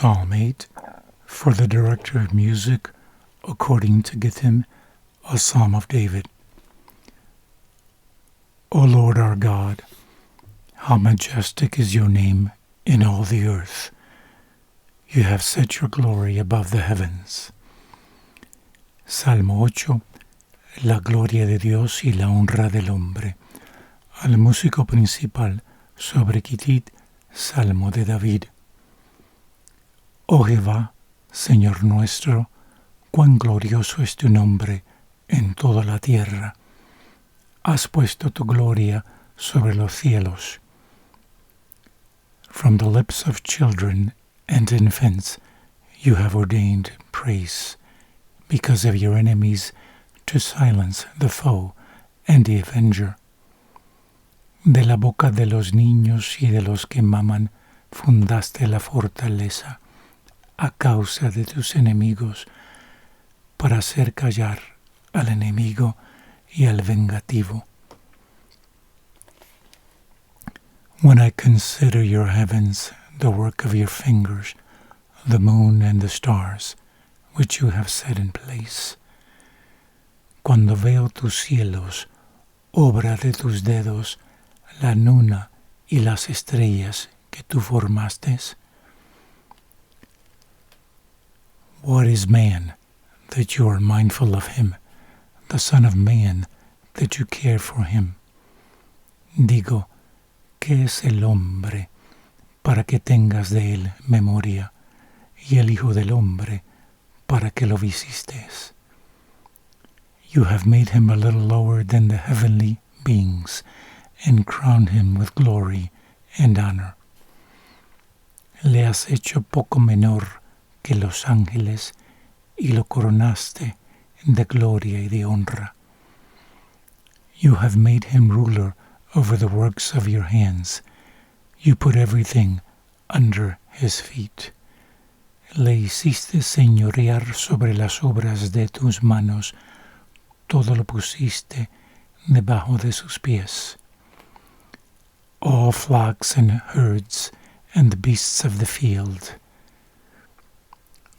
Psalm 8, for the director of music, according to Gittim, a psalm of David. O Lord our God, how majestic is your name in all the earth. You have set your glory above the heavens. Salmo 8. La gloria de Dios y la honra del hombre. Al músico principal sobre Gitit, Salmo de David. Oh Jehová, Señor nuestro, cuán glorioso es tu nombre en toda la tierra. Has puesto tu gloria sobre los cielos. From the lips of children and infants you have ordained praise, because of your enemies, to silence the foe and the avenger. De la boca de los niños y de los que maman fundaste la fortaleza a causa de tus enemigos, para hacer callar al enemigo y al vengativo. When I consider your heavens, the work of your fingers, the moon and the stars, which you have set in place. Cuando veo tus cielos, obra de tus dedos, la luna y las estrellas que tú formaste. What is man, that you are mindful of him, the son of man, that you care for him? Digo, ¿qué es el hombre para que tengas de él memoria, y el hijo del hombre para que lo visites? You have made him a little lower than the heavenly beings, and crowned him with glory and honor. Le has hecho poco menor que los ángeles, y lo coronaste de gloria y de honra. You have made him ruler over the works of your hands. You put everything under his feet. Le hiciste señorear sobre las obras de tus manos. Todo lo pusiste debajo de sus pies. All flocks and herds and the beasts of the field.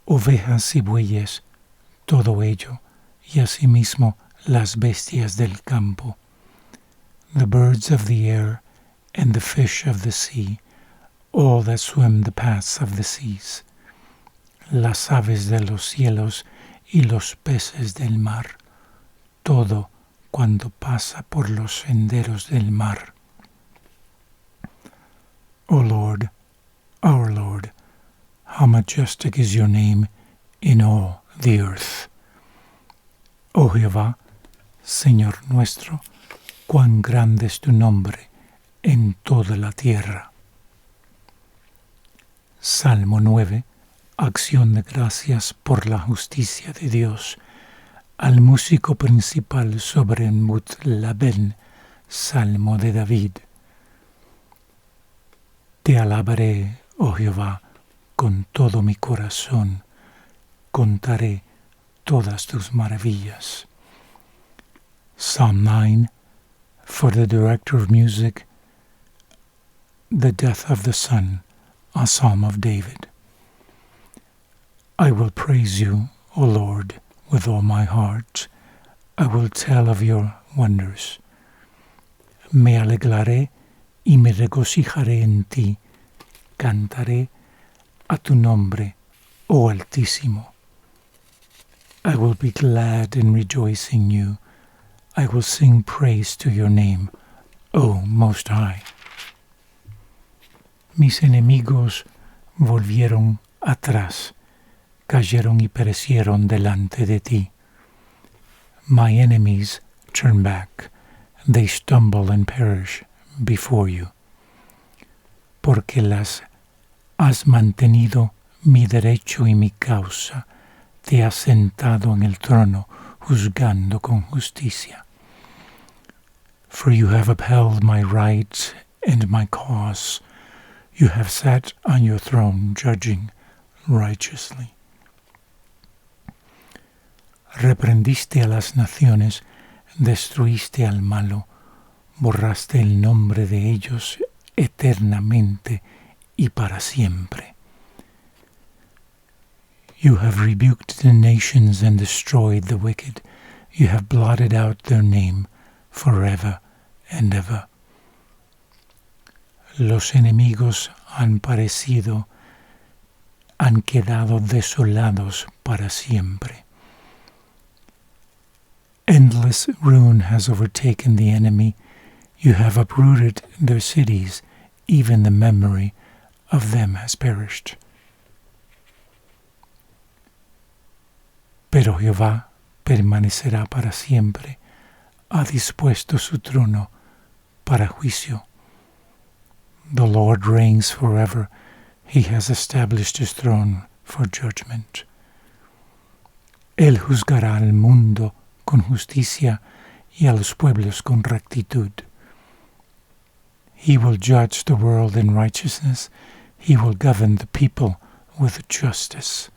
Ovejas y bueyes, todo ello, y asimismo las bestias del campo. The birds of the air and the fish of the sea, all that swim the paths of the seas. Las aves de los cielos y los peces del mar, todo cuando pasa por los senderos del mar. O Lord, our Lord, how majestic is your name in all the earth. Oh Jehová, Señor nuestro, cuán grande es tu nombre en toda la tierra. Salmo 9. Acción de gracias por la justicia de Dios. Al músico principal sobre Mut-Labén, Salmo de David. Te alabaré, oh Jehová, con todo mi corazón. Contaré todas tus maravillas. Psalm 9, for the director of music, the death of the Son, a psalm of David. I will praise you, O Lord, with all my heart. I will tell of your wonders. Me alegraré y me regocijaré en ti. Cantaré a tu nombre, oh Altísimo. I will be glad and rejoice in you. I will sing praise to your name, O Most High. Mis enemigos volvieron atrás, cayeron y perecieron delante de ti. My enemies turn back, they stumble and perish before you. Porque las has mantenido mi derecho y mi causa, te has sentado en el trono, juzgando con justicia. For you have upheld my right and my cause. You have sat on your throne, judging righteously. Reprendiste a las naciones, destruiste al malo, borraste el nombre de ellos eternamente y para siempre. You have rebuked the nations and destroyed the wicked. You have blotted out their name forever and ever. Los enemigos han quedado desolados para siempre. Endless ruin has overtaken the enemy. You have uprooted their cities. Even the memory of them has perished. Pero Jehová permanecerá para siempre. Ha dispuesto su trono para juicio. The Lord reigns forever. He has established his throne for judgment. Él juzgará al mundo con justicia y a los pueblos con rectitud. He will judge the world in righteousness. He will govern the people with justice.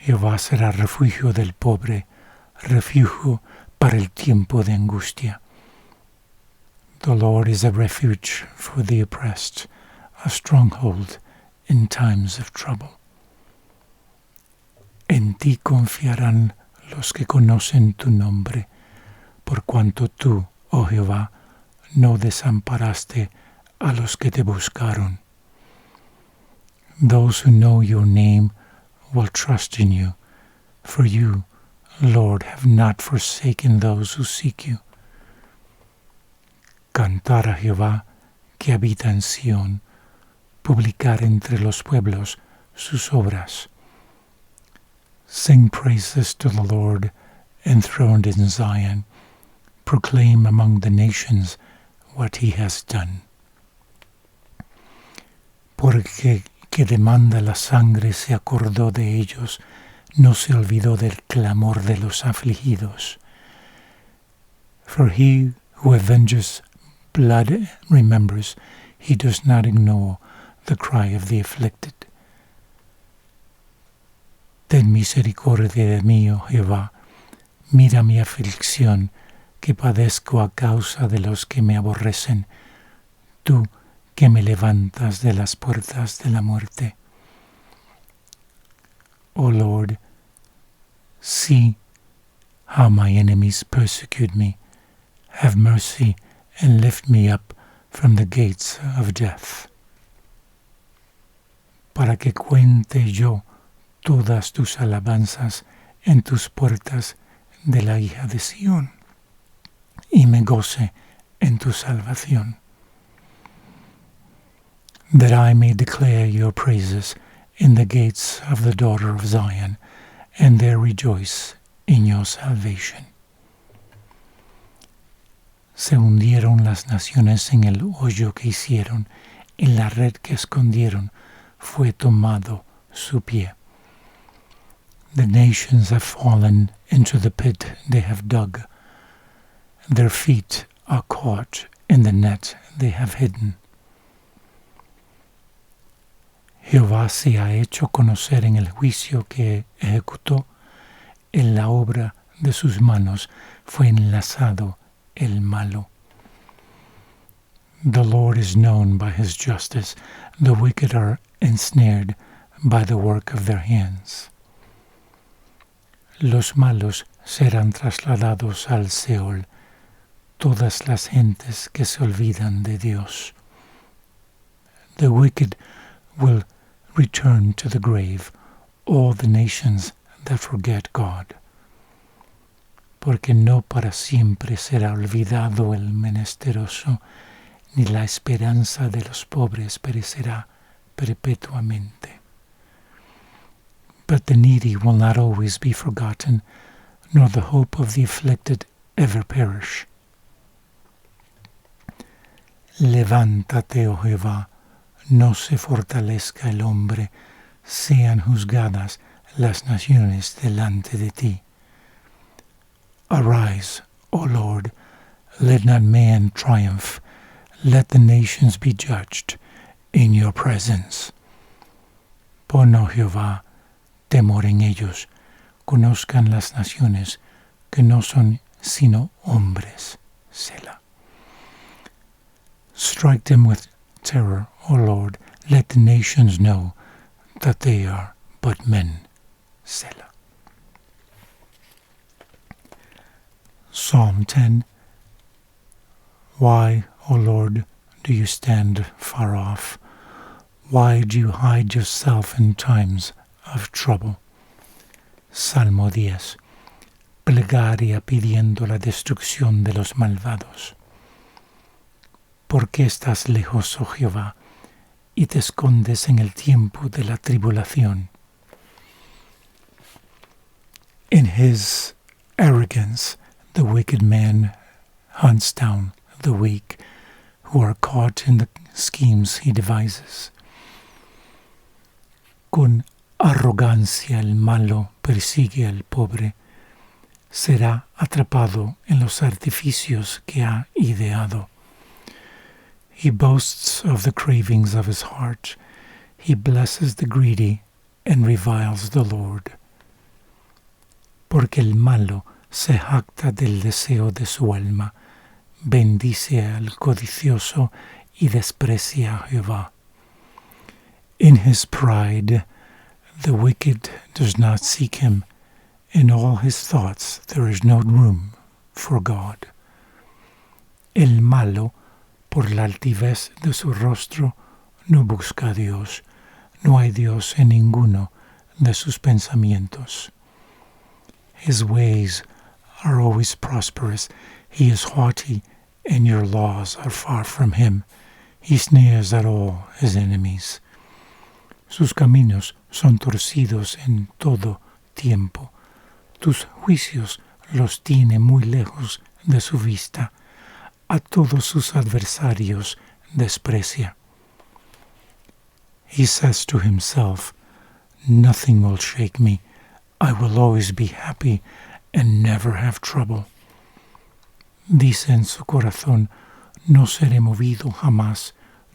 Jehová será refugio del pobre, refugio para el tiempo de angustia. The Lord is a refuge for the oppressed, a stronghold in times of trouble. En ti confiarán los que conocen tu nombre, por cuanto tú, oh Jehová, no desamparaste a los que te buscaron. Those who know your name will trust in you, for you, Lord, have not forsaken those who seek you. Cantar a Jehová que habita en Sión, publicar entre los pueblos sus obras. Sing praises to the Lord enthroned in Zion. Proclaim among the nations what he has done. Porque que demanda la sangre se acordó de ellos, no se olvidó del clamor de los afligidos. For he who avenges blood remembers, he does not ignore the cry of the afflicted. Ten misericordia de mí, oh Jehová, mira mi aflicción, que padezco a causa de los que me aborrecen, tú que me levantas de las puertas de la muerte. O Lord, see how my enemies persecute me. Have mercy and lift me up from the gates of death. Para que cuente yo todas tus alabanzas en tus puertas de la hija de Sión, y me goce en tu salvación. That I may declare your praises in the gates of the daughter of Zion, and there rejoice in your salvation. Se hundieron las naciones en el hoyo que hicieron, en la red que escondieron fue tomado su pie. The nations have fallen into the pit they have dug. Their feet are caught in the net they have hidden. Jehová se ha hecho conocer en el juicio que ejecutó. En la obra de sus manos fue enlazado el malo. The Lord is known by his justice. The wicked are ensnared by the work of their hands. Los malos serán trasladados al Seol, todas las gentes que se olvidan de Dios. The wicked will return to the grave, all the nations that forget God. Porque no para siempre será olvidado el menesteroso, ni la esperanza de los pobres perecerá perpetuamente. But the needy will not always be forgotten, nor the hope of the afflicted ever perish. Levántate, oh Jehová, no se fortalezca el hombre, sean juzgadas las naciones delante de ti. Arise, O Lord, let not man triumph, let the nations be judged in your presence. Pon, oh Jehová, temor en ellos, conozcan las naciones que no son sino hombres. Selah. Strike them with terror, O Lord, let the nations know that they are but men. Selah. Psalm 10. Why, O Lord, do you stand far off? Why do you hide yourself in times of trouble? Salmo 10. Plegaria pidiendo la destrucción de los malvados. ¿Por qué estás lejos, oh Jehová, y te escondes en el tiempo de la tribulación? In his arrogance, the wicked man hunts down the weak, who are caught in the schemes he devises. Con arrogancia el malo persigue al pobre, será atrapado en los artificios que ha ideado. He boasts of the cravings of his heart, he blesses the greedy and reviles the Lord. Porque el malo se jacta del deseo de su alma, bendice al codicioso y desprecia a Jehová. In his pride, the wicked does not seek him. In all his thoughts there is no room for God. El malo, por la altivez de su rostro, no busca a Dios. No hay Dios en ninguno de sus pensamientos. His ways are always prosperous. He is haughty, and your laws are far from him. He sneers at all his enemies. Sus caminos son torcidos en todo tiempo. Tus juicios los tiene muy lejos de su vista. A todos sus adversarios desprecia. He says to himself, "Nothing will shake me. I will always be happy and never have trouble." Dice en su corazón, no seré movido jamás,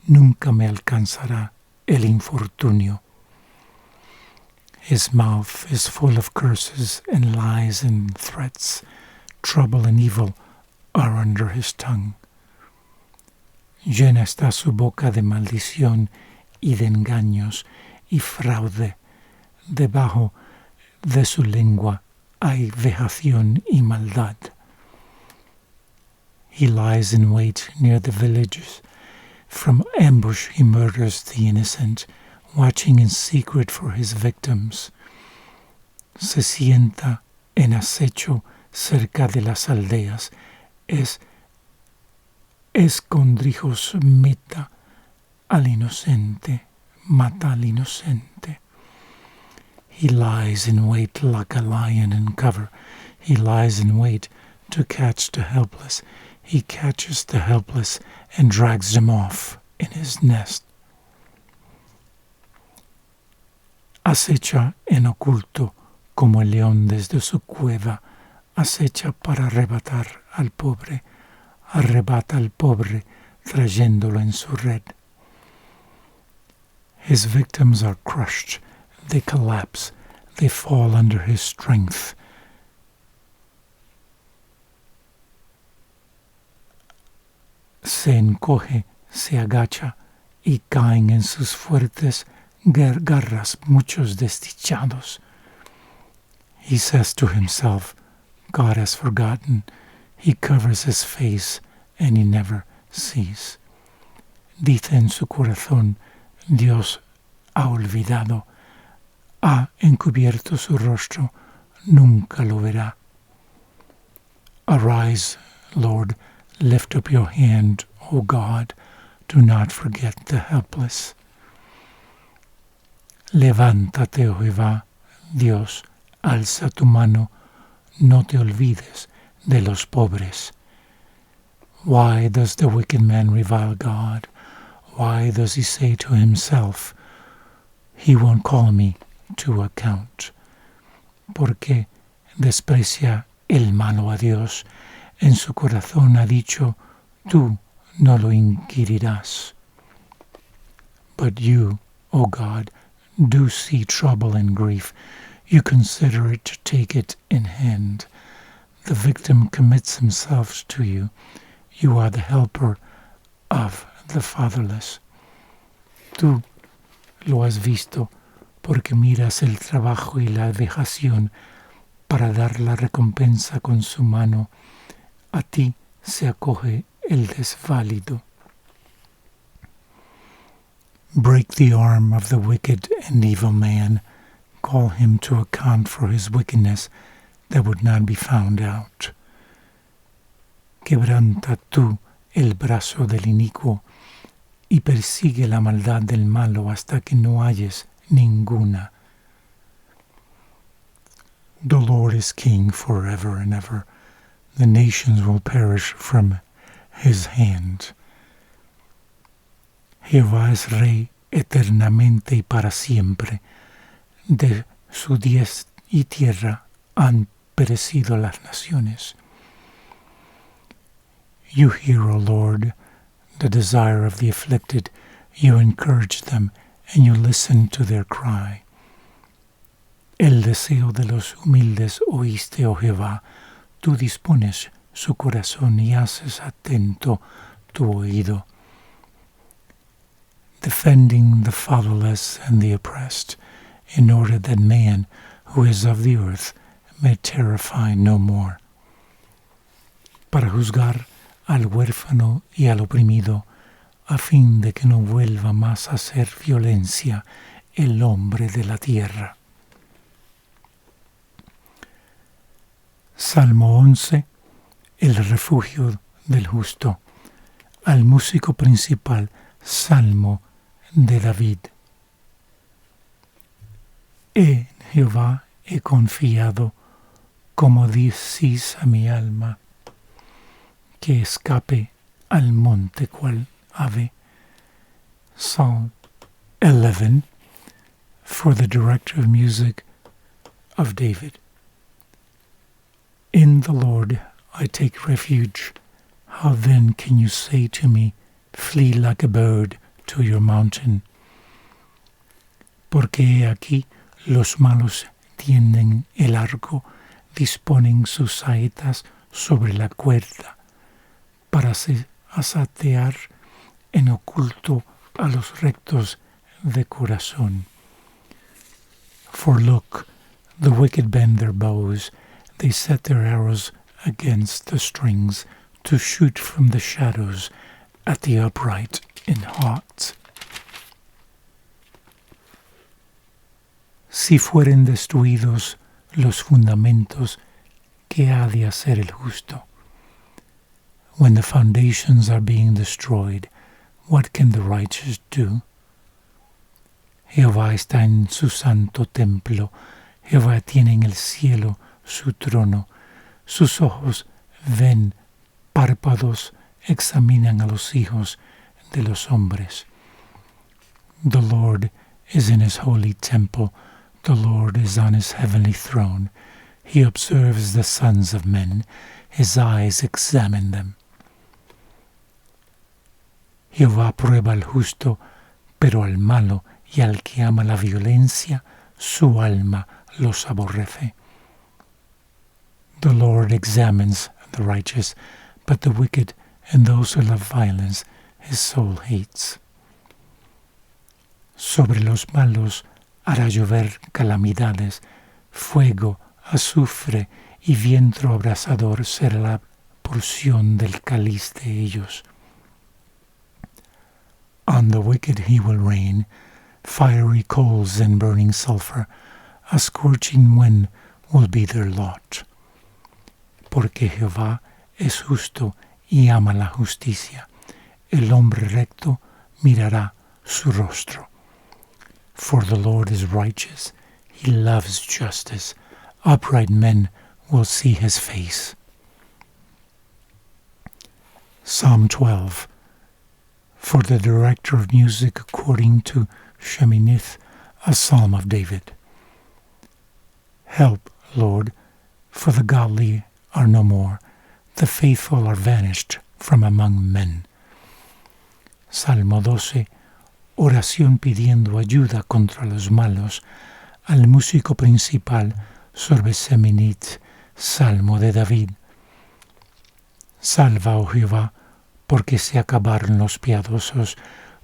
nunca me alcanzará el infortunio. His mouth is full of curses and lies and threats. Trouble and evil are under his tongue. Llena está su boca de maldición y de engaños y fraude. Debajo de su lengua hay vejación y maldad. He lies in wait near the villages. From ambush he murders the innocent, watching in secret for his victims. Se sienta en acecho cerca de las aldeas. Escondrijos mata al inocente. He lies in wait like a lion in cover. He lies in wait to catch the helpless. He catches the helpless and drags them off in his nest. Acecha en oculto como el león desde su cueva. Acecha para arrebatar al pobre. Arrebata al pobre trayéndolo en su red. His victims are crushed. They collapse. They fall under his strength. Se encoge, se agacha y caen en sus fuertes garras muchos desdichados. He says to himself, God has forgotten. He covers his face and he never sees. Dice en su corazón, Dios ha olvidado, ha encubierto su rostro, nunca lo verá. Arise, Lord, lift up your hand, O God, do not forget the helpless. Levántate, oh Jehová, Dios, alza tu mano, no te olvides de los pobres. Why does the wicked man revile God? Why does he say to himself, he won't call me to account? Porque desprecia el malo a Dios. En su corazón ha dicho, tú no lo inquirirás. But you, O God, do see trouble and grief. You consider it to take it in hand. The victim commits himself to you. You are the helper of the fatherless. Tú lo has visto porque miras el trabajo y la vejación para dar la recompensa con su mano. A ti se acoge el desválido. Break the arm of the wicked and evil man. Call him to account for his wickedness that would not be found out. Quebranta tú el brazo del inicuo y persigue la maldad del malo hasta que no halles ninguna. The Lord is king forever and ever. The nations will perish from his hand. Jehová es rey eternamente y para siempre. De su diestra y tierra han perecido las naciones. You hear, O Lord, the desire of the afflicted. You encourage them, and you listen to their cry. El deseo de los humildes oíste, oh Jehová. Tú dispones su corazón y haces atento tu oído. Defending the fatherless and the oppressed, in order that man who is of the earth may terrify no more. Para juzgar al huérfano y al oprimido, a fin de que no vuelva más a hacer violencia el hombre de la tierra. Salmo 11. El refugio del justo. Al músico principal, Salmo de David. En Jehová he confiado, como decís a mi alma, que escape al monte cual ave. Psalm 11, for the director of music of David. In the Lord I take refuge. How then can you say to me, flee like a bird to your mountain? Porque he aquí los malos tienden el arco, disponen sus saetas sobre la cuerda, para asatear en oculto a los rectos de corazón. For look, the wicked bend their bows, they set their arrows against the strings, to shoot from the shadows at the upright in heart. Si fueren destruidos los fundamentos, ¿qué ha de hacer el justo? When the foundations are being destroyed, what can the righteous do? Jehová está en su santo templo, Jehová tiene en el cielo su trono, sus ojos ven párpados, examinan a los hijos de los hombres. The Lord is in his holy temple, the Lord is on his heavenly throne. He observes the sons of men, his eyes examine them. Jehová prueba al justo, pero al malo y al que ama la violencia, su alma los aborrece. The Lord examines the righteous, but the wicked and those who love violence, his soul hates. Sobre los malos hará llover calamidades, fuego, azufre y viento abrasador será la porción del cáliz de ellos. On the wicked he will rain, fiery coals and burning sulfur, a scorching wind will be their lot. Porque Jehová es justo y ama la justicia, el hombre recto mirará su rostro. For the Lord is righteous, he loves justice, upright men will see his face. Psalm 12. For the director of music according to Sheminith, a psalm of David. Help, Lord, for the godly are no more, the faithful are vanished from among men. Salmo 12. Oración pidiendo ayuda contra los malos, al músico principal sobre Sheminith, Salmo de David. Salva, oh Jehová, porque se acabaron los piadosos,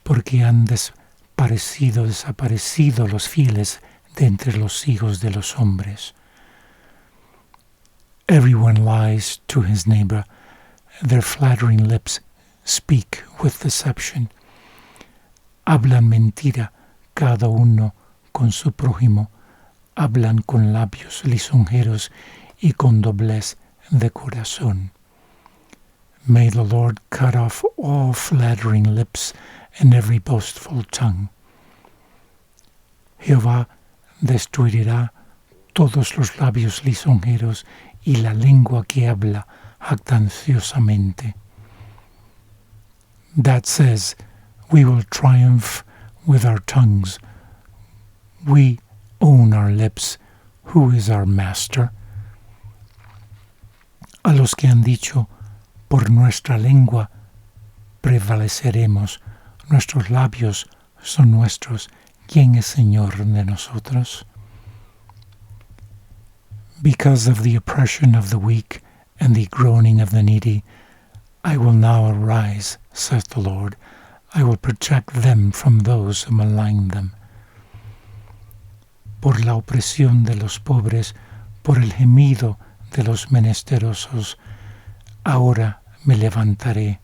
porque han desaparecido los fieles de entre los hijos de los hombres. Everyone lies to his neighbor. Their flattering lips speak with deception. Hablan mentira cada uno con su prójimo. Hablan con labios lisonjeros y con doblez de corazón. May the Lord cut off all flattering lips and every boastful tongue. Jehová destruirá todos los labios lisonjeros y la lengua que habla jactanciosamente. That says, we will triumph with our tongues. We own our lips. Who is our master? A los que han dicho, por nuestra lengua prevaleceremos, nuestros labios son nuestros, ¿quién es Señor de nosotros? Because of the oppression of the weak and the groaning of the needy, I will now arise, saith the Lord. I will protect them from those who malign them. Por la opresión de los pobres, por el gemido de los menesterosos, ahora me levantaré,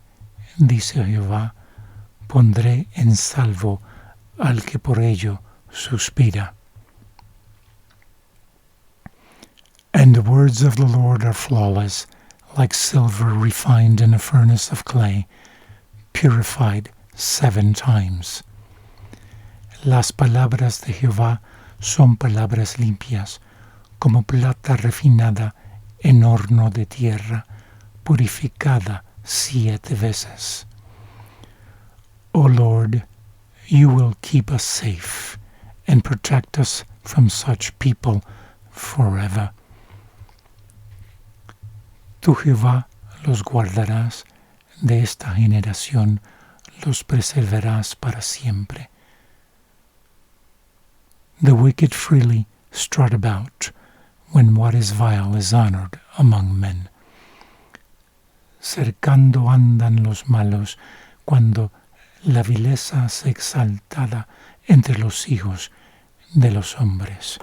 dice Jehová, pondré en salvo al que por ello suspira. And the words of the Lord are flawless, like silver refined in a furnace of clay, purified 7 times. Las palabras de Jehová son palabras limpias, como plata refinada en horno de tierra, purificada 7 veces. O Lord, you will keep us safe and protect us from such people forever. Tú, Jehová, los guardarás, de esta generación los preservarás para siempre. The wicked freely strut about when what is vile is honored among men. Cercando andan los malos cuando la vileza es exaltada entre los hijos de los hombres.